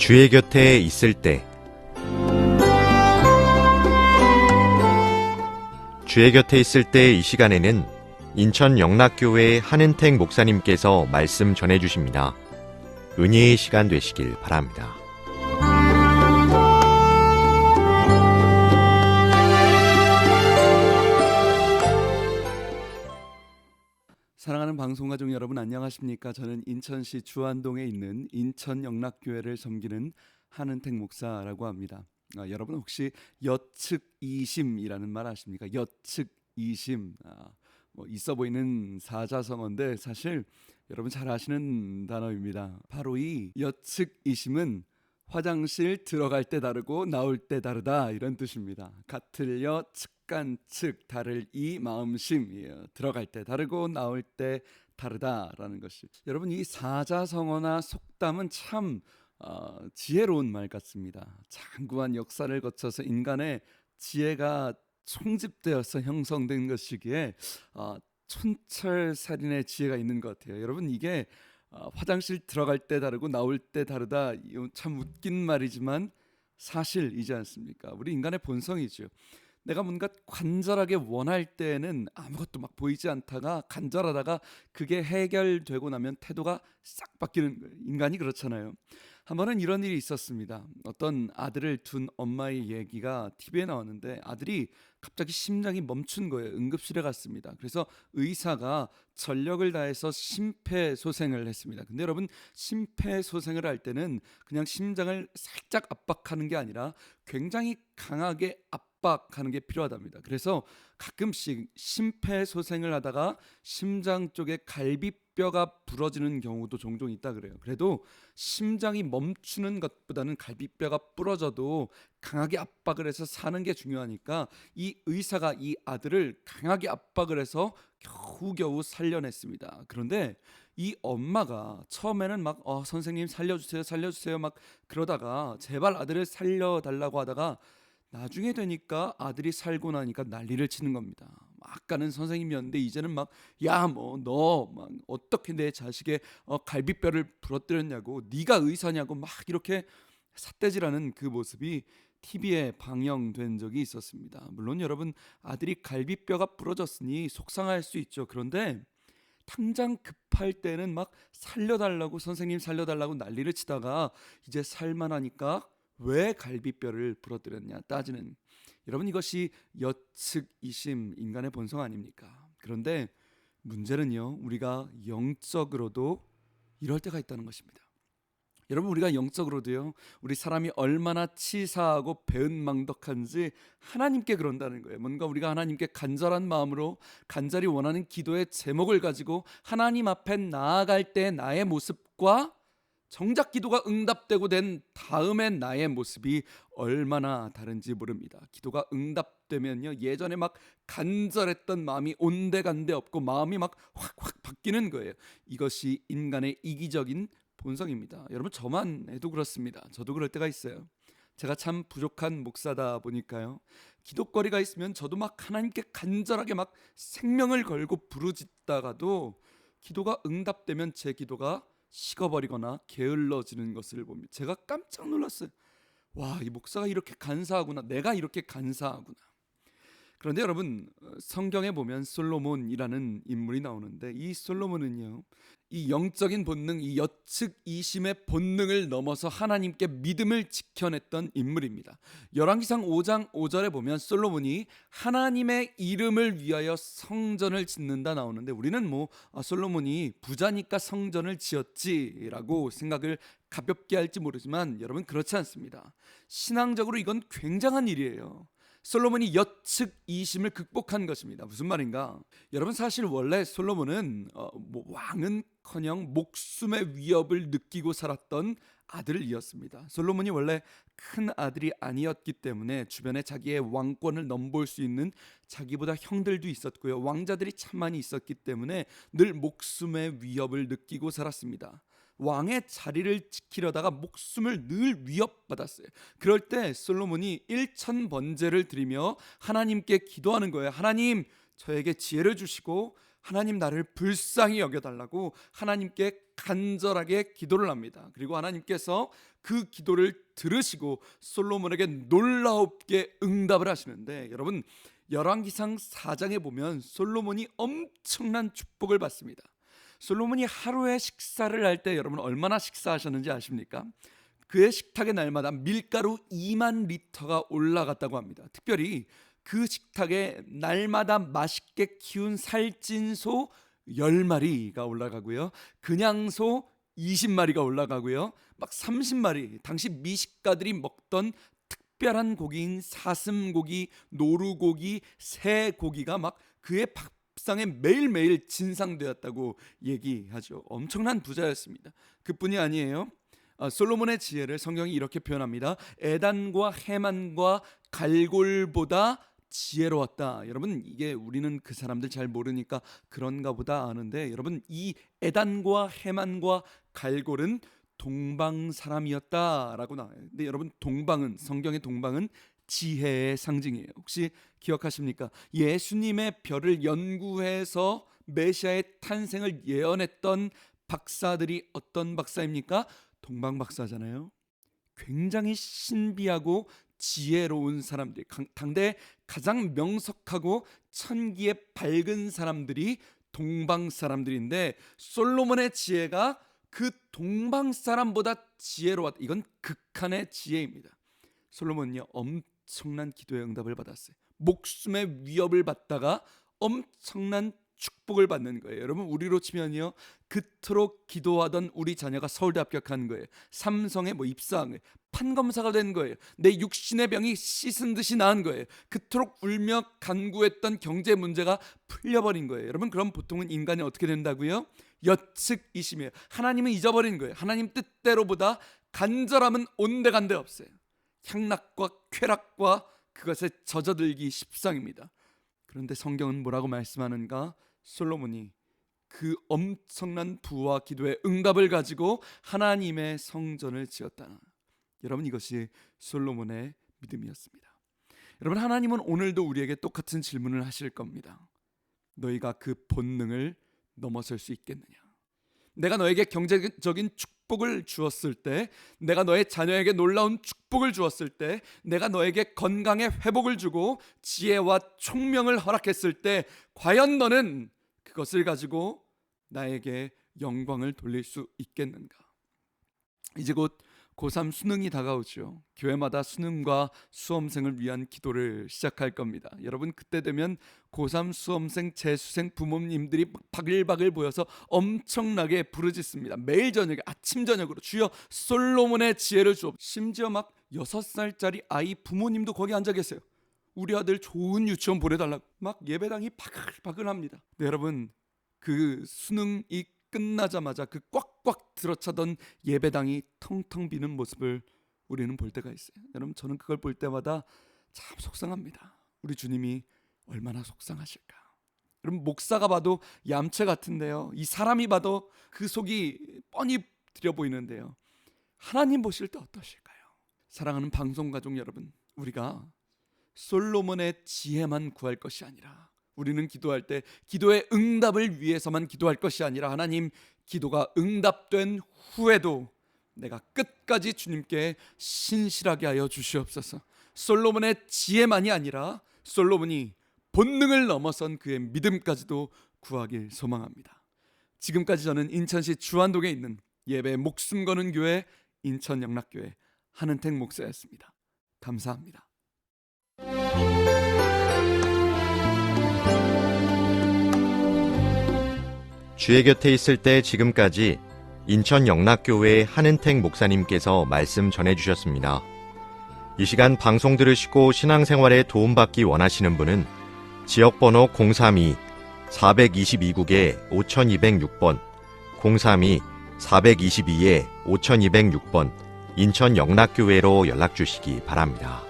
주의 곁에 있을 때 주의 곁에 있을 때 이 시간에는 인천 영락교회 한은택 목사님께서 말씀 전해주십니다. 은혜의 시간 되시길 바랍니다. 사랑하는 방송가족 여러분, 안녕하십니까? 저는 인천시 주안동에 있는 인천 영락교회를 섬기는 한은택 목사라고 합니다. 여러분 혹시 여측이심이라는 말 아십니까? 여측이심, 있어 보이는 사자성어인데 사실 여러분 잘 아시는 단어입니다. 바로 이 여측이심은 화장실 들어갈 때 다르고 나올 때 다르다, 이런 뜻입니다. 같을 여 측간 측, 다를 이 마음심이에요. 들어갈 때 다르고 나올 때 다르다라는 것이. 여러분, 이 사자성어나 속담은 참 지혜로운 말 같습니다. 장구한 역사를 거쳐서 인간의 지혜가 총집되어서 형성된 것이기에 촌철살인의 지혜가 있는 것 같아요. 여러분, 이게 화장실 들어갈 때 다르고 나올 때 다르다, 참 웃긴 말이지만 사실이지 않습니까? 우리 인간의 본성이죠. 내가 뭔가 간절하게 원할 때는 아무것도 막 보이지 않다가 간절하다가 그게 해결되고 나면 태도가 싹 바뀌는 거예요. 인간이 그렇잖아요. 한 번은 이런 일이 있었습니다. 어떤 아들을 둔 엄마의 얘기가 TV에 나왔는데 아들이 갑자기 심장이 멈춘 거예요. 응급실에 갔습니다. 그래서 의사가 전력을 다해서 심폐소생을 했습니다. 근데 여러분, 심폐소생을 할 때는 그냥 심장을 살짝 압박하는 게 아니라 굉장히 강하게 압박하는 게 필요하답니다. 그래서 가끔씩 심폐소생을 하다가 심장 쪽에 갈비뼈가 부러지는 경우도 종종 있다 그래요. 그래도 심장이 멈추는 것보다는 갈비뼈가 부러져도 강하게 압박을 해서 사는 게 중요하니까 이 의사가 이 아들을 강하게 압박을 해서 겨우겨우 살려냈습니다. 그런데 이 엄마가 처음에는 막 선생님 살려주세요 막 그러다가 제발 아들을 살려달라고 하다가 나중에 되니까 아들이 살고 나니까 난리를 치는 겁니다. 아까는 선생님이었는데 이제는 막 야 뭐 너 막 어떻게 내 자식의 갈비뼈를 부러뜨렸냐고, 네가 의사냐고 막 이렇게 삿대질하는 그 모습이 TV에 방영된 적이 있었습니다. 물론 여러분, 아들이 갈비뼈가 부러졌으니 속상할 수 있죠. 그런데 당장 급할 때는 막 살려달라고, 선생님 살려달라고 난리를 치다가 이제 살만하니까 왜 갈비뼈를 부러뜨렸냐 따지는, 여러분 이것이 여측이심, 인간의 본성 아닙니까? 그런데 문제는요, 우리가 영적으로도 이럴 때가 있다는 것입니다. 여러분, 우리가 영적으로도요, 우리 사람이 얼마나 치사하고 배은망덕한지 하나님께 그런다는 거예요. 뭔가 우리가 하나님께 간절한 마음으로 간절히 원하는 기도의 제목을 가지고 하나님 앞에 나아갈 때 나의 모습과 정작 기도가 응답되고 된 다음에 나의 모습이 얼마나 다른지 모릅니다. 기도가 응답되면요, 예전에 막 간절했던 마음이 온데간데 없고 마음이 막 확 바뀌는 거예요. 이것이 인간의 이기적인 본성입니다. 여러분, 저만 해도 그렇습니다. 저도 그럴 때가 있어요. 제가 참 부족한 목사다 보니까요, 기도거리가 있으면 저도 막 하나님께 간절하게 막 생명을 걸고 부르짖다가도 기도가 응답되면 제 기도가 식어버리거나 게을러지는 것을 보면 제가 깜짝 놀랐어요. 와, 이 목사가 이렇게 간사하구나, 내가 이렇게 간사하구나. 그런데 여러분, 성경에 보면 솔로몬이라는 인물이 나오는데 이 솔로몬은요, 이 영적인 본능, 이 여측이심의 본능을 넘어서 하나님께 믿음을 지켜냈던 인물입니다. 열왕기상 5장 5절에 보면 솔로몬이 하나님의 이름을 위하여 성전을 짓는다 나오는데 우리는 솔로몬이 부자니까 성전을 지었지라고 생각을 가볍게 할지 모르지만 여러분, 그렇지 않습니다. 신앙적으로 이건 굉장한 일이에요. 솔로몬이 여측이심을 극복한 것입니다. 무슨 말인가? 여러분, 사실 원래 솔로몬은 왕은커녕 목숨의 위협을 느끼고 살았던 아들이었습니다. 솔로몬이 원래 큰 아들이 아니었기 때문에 주변에 자기의 왕권을 넘볼 수 있는 자기보다 형들도 있었고요, 왕자들이 참 많이 있었기 때문에 늘 목숨의 위협을 느끼고 살았습니다. 왕의 자리를 지키려다가 목숨을 늘 위협받았어요. 그럴 때 솔로몬이 1000번제를 드리며 하나님께 기도하는 거예요. 하나님, 저에게 지혜를 주시고 하나님 나를 불쌍히 여겨달라고 하나님께 간절하게 기도를 합니다. 그리고 하나님께서 그 기도를 들으시고 솔로몬에게 놀랍게 응답을 하시는데, 여러분 열왕기상 4장에 보면 솔로몬이 엄청난 축복을 받습니다. 솔로몬이 하루에 식사를 할 때 여러분 얼마나 식사하셨는지 아십니까? 그의 식탁에 날마다 밀가루 2만 리터가 올라갔다고 합니다. 특별히 그 식탁에 날마다 맛있게 키운 살찐 소 10마리가 올라가고요, 그냥 소 20마리가 올라가고요, 막 30마리, 당시 미식가들이 먹던 특별한 고기인 사슴고기, 노루고기, 새고기가 막 그의 밥상에 매일매일 진상되었다고 얘기하죠. 엄청난 부자였습니다. 그뿐이 아니에요. 솔로몬의 지혜를 성경이 이렇게 표현합니다. 에단과 헤만과 갈골보다 지혜로웠다. 여러분 이게 우리는 그 사람들 잘 모르니까 그런가 보다 아는데, 여러분 이 에단과 헤만과 갈골은 동방 사람이었다라고 나와요. 근데 여러분 동방은, 성경의 동방은 지혜의 상징이에요. 혹시 기억하십니까? 예수님의 별을 연구해서 메시아의 탄생을 예언했던 박사들이 어떤 박사입니까? 동방 박사잖아요. 굉장히 신비하고 지혜로운 사람들이, 당대 가장 명석하고 천기에 밝은 사람들이 동방 사람들인데, 솔로몬의 지혜가 그 동방 사람보다 지혜로웠다. 이건 극한의 지혜입니다. 솔로몬은요 엄청난 기도의 응답을 받았어요. 목숨의 위협을 받다가 엄청난 축복을 받는 거예요. 여러분 우리로 치면요, 그토록 기도하던 우리 자녀가 서울대 합격한 거예요. 삼성에 입사한 거예요. 판검사가 된 거예요. 내 육신의 병이 씻은 듯이 나은 거예요. 그토록 울며 간구했던 경제 문제가 풀려버린 거예요. 여러분 그럼 보통은 인간이 어떻게 된다고요? 여측이심이에요. 하나님은 잊어버린 거예요. 하나님 뜻대로보다 간절함은 온데간데 없어요. 향락과 쾌락과 그것에 젖어들기 십상입니다. 그런데 성경은 뭐라고 말씀하는가? 솔로몬이 그 엄청난 부와 기도의 응답을 가지고 하나님의 성전을 지었다. 여러분 이것이 솔로몬의 믿음이었습니다. 여러분 하나님은 오늘도 우리에게 똑같은 질문을 하실 겁니다. 너희가 그 본능을 넘어설 수 있겠느냐? 내가 너에게 경제적인 축복을 주었을 때, 내가 너의 자녀에게 놀라운 축복을 주었을 때, 내가 너에게 건강의 회복을 주고 지혜와 총명을 허락했을 때, 과연 너는 그것을 가지고 나에게 영광을 돌릴 수 있겠는가? 이제 곧 고3 수능이 다가오죠. 교회마다 수능과 수험생을 위한 기도를 시작할 겁니다. 여러분 그때 되면 고3 수험생, 재수생 부모님들이 바글바글 보여서 엄청나게 부르짖습니다. 매일 저녁에 아침 저녁으로 주여 솔로몬의 지혜를 주옵. 심지어 막 6살짜리 아이 부모님도 거기 앉아 계세요. 우리 아들 좋은 유치원 보내달라고 막 예배당이 바글바글합니다. 네, 여러분 그 수능이 끝나자마자 그 꽉꽉 들어차던 예배당이 텅텅 비는 모습을 우리는 볼 때가 있어요. 여러분 저는 그걸 볼 때마다 참 속상합니다. 우리 주님이 얼마나 속상하실까. 여러분 목사가 봐도 얌체 같은데요, 이 사람이 봐도 그 속이 뻔히 들여 보이는데요, 하나님 보실 때 어떠실까요? 사랑하는 방송가족 여러분, 우리가 솔로몬의 지혜만 구할 것이 아니라, 우리는 기도할 때 기도의 응답을 위해서만 기도할 것이 아니라, 하나님 기도가 응답된 후에도 내가 끝까지 주님께 신실하게 하여 주시옵소서. 솔로몬의 지혜만이 아니라 솔로몬이 본능을 넘어선 그의 믿음까지도 구하길 소망합니다. 지금까지 저는 인천시 주안동에 있는 예배 목숨 거는 교회 인천영락교회 한은택 목사였습니다. 감사합니다. 주의 곁에 있을 때 지금까지 인천 영락교회 한은택 목사님께서 말씀 전해주셨습니다. 이 시간 방송 들으시고 신앙생활에 도움받기 원하시는 분은 지역번호 032-422국에 5206번, 032-422-5206번 인천 영락교회로 연락주시기 바랍니다.